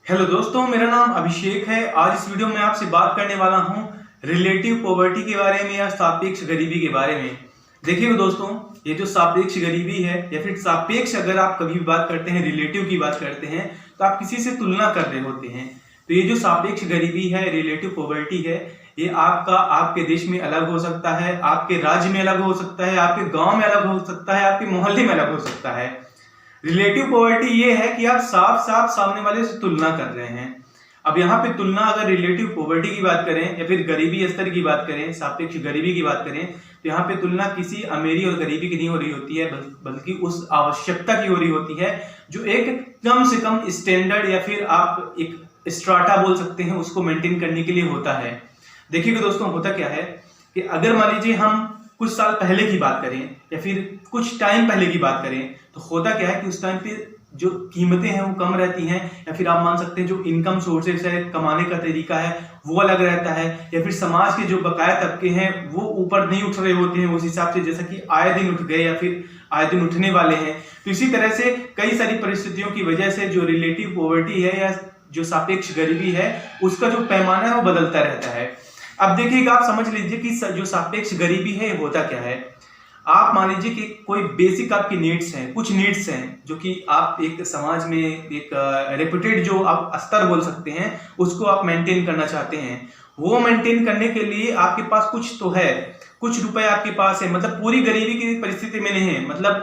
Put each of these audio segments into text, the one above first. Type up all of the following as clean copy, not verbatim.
Hello दोस्तों, मेरा नाम अभिषेक है। आज इस वीडियो में आपसे बात करने वाला हूं रिलेटिव पॉवर्टी के बारे में या सापेक्ष गरीबी के बारे में। देखिए दोस्तों, ये जो सापेक्ष गरीबी है या फिर सापेक्ष, अगर आप कभी भी बात करते हैं, रिलेटिव की बात करते हैं तो आप किसी से तुलना कर रहे होते हैं। तो ये जो सापेक्ष गरीबी है, रिलेटिव पॉवर्टी है, ये आपके देश में अलग हो सकता है, आपके राज्य में अलग हो सकता है, आपके गाँव में अलग हो सकता है, आपके मोहल्ले में अलग हो सकता है। रिलेटिव पॉवर्टी ये है कि आप साफ साफ सामने वाले से तुलना कर रहे हैं। अब यहाँ पे तुलना, अगर रिलेटिव पॉवर्टी की बात करें या फिर गरीबी स्तर की बात करें, सापेक्ष गरीबी की बात करें, तो यहाँ पे तुलना किसी अमीरी और गरीबी की नहीं हो रही होती है, बल्कि उस आवश्यकता की हो रही होती है जो एक कम से कम स्टैंडर्ड या फिर आप एक स्ट्राटा बोल सकते हैं, उसको मेंटेन करने के लिए होता है। देखिएगा दोस्तों, होता क्या है कि अगर मान लीजिए हम कुछ साल पहले की बात करें या फिर कुछ टाइम पहले की बात करें, तो होता क्या है कि उस टाइम पे जो कीमतें हैं वो कम रहती हैं, या फिर आप मान सकते हैं जो इनकम सोर्सेस है, कमाने का तरीका है वो अलग रहता है, या फिर समाज के जो बकाया तबके हैं वो ऊपर नहीं उठ रहे होते हैं उस हिसाब से, जैसा कि आए दिन उठ गए या फिर आए दिन उठने वाले हैं। तो इसी तरह से कई सारी परिस्थितियों की वजह से जो रिलेटिव पॉवर्टी है या जो सापेक्ष गरीबी है, उसका जो पैमाना है वो बदलता रहता है। अब देखिएगा, आप समझ लीजिए कि जो सापेक्ष गरीबी है होता क्या है। आप मान लीजिए कि कोई बेसिक आपकी नीड्स हैं, कुछ नीड्स हैं जो कि आप एक समाज में एक रेपुटेड जो आप स्तर बोल सकते हैं, उसको आप मेंटेन करना चाहते हैं। वो मेंटेन करने के लिए आपके पास कुछ तो है, कुछ रुपए आपके पास है, मतलब पूरी गरीबी की परिस्थिति में नहीं है, मतलब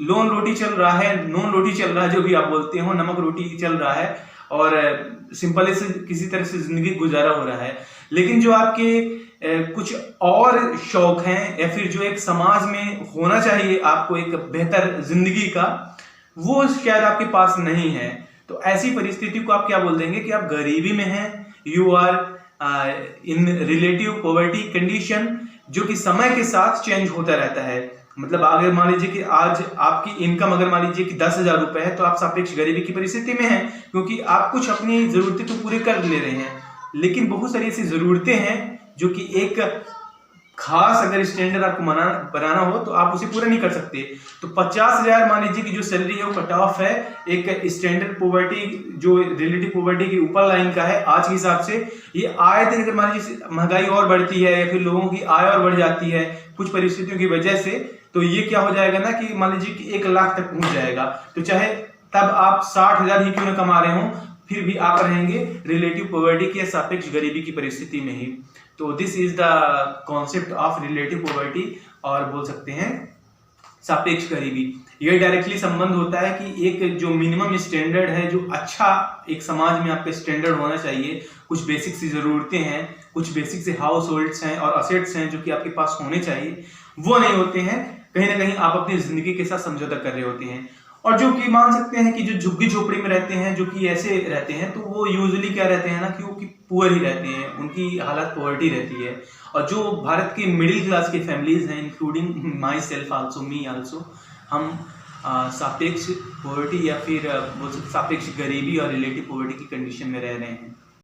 लोन रोटी चल रहा है, नून रोटी चल रहा है, जो भी आप बोलते हो, नमक रोटी चल रहा है और सिंपल से किसी तरह से जिंदगी गुजारा हो रहा है। लेकिन जो आपके कुछ और शौक हैं या फिर जो एक समाज में होना चाहिए आपको एक बेहतर जिंदगी का, वो शायद आपके पास नहीं है। तो ऐसी परिस्थिति को आप क्या बोल देंगे कि आप गरीबी में हैं, you are in relative poverty condition, जो कि समय के साथ चेंज होता रहता है। मतलब अगर मान लीजिए कि आज आपकी इनकम अगर मान लीजिए कि 10,000 रुपए है, तो आप सापेक्ष गरीबी की परिस्थिति में हैं, क्योंकि आप कुछ अपनी जरूरतें तो पूरे कर ले रहे हैं, लेकिन बहुत सारी ऐसी जरूरतें हैं जो कि एक खास अगर स्टैंडर्ड आपको बनाना हो तो आप उसे पूरा नहीं कर सकते। तो 50,000 मान लीजिए कि जो सैलरी है वो कट ऑफ है एक स्टैंडर्ड पॉवर्टी, जो रिलेटिव पॉवर्टी के ऊपर लाइन का है आज के हिसाब से। ये आए दिन अगर मान लीजिए महंगाई और बढ़ती है या फिर लोगों की आय और बढ़ जाती है कुछ परिस्थितियों की वजह से, तो ये क्या हो जाएगा ना कि मान लीजिए कि 1 लाख तक पहुंच जाएगा। तो चाहे तब आप 60,000 ही क्यों ना कमा रहे हो, फिर भी आप रहेंगे रिलेटिव पॉवर्टी की या सापेक्ष गरीबी की परिस्थिति में ही। तो this is the concept of relative poverty, और बोल सकते हैं सापेक्ष गरीबी। ये डायरेक्टली संबंध होता है कि एक जो मिनिमम स्टैंडर्ड है, जो अच्छा एक समाज में आपका स्टैंडर्ड होना चाहिए, कुछ बेसिक सी जरूरतें हैं, कुछ बेसिक से हाउस होल्ड्स हैं और असेट्स हैं जो कि आपके पास होने चाहिए, वो नहीं होते हैं। कहीं ना कहीं आप अपनी जिंदगी के साथ समझौता कर रहे होते हैं। और जो कि मान सकते हैं कि जो झुग्गी झोपड़ी में रहते हैं, जो कि ऐसे रहते हैं, तो वो यूजुअली क्या रहते हैं ना कि वो पुअर ही रहते हैं, उनकी हालत पॉवर्टी रहती है। और जो भारत की मिडिल क्लास की फैमिलीज हैं, including my self also, me also, हम सापेक्ष पॉवर्टी या फिर सापेक्ष गरीबी और रिलेटिव पॉवर्टी की कंडीशन में रह रहे हैं।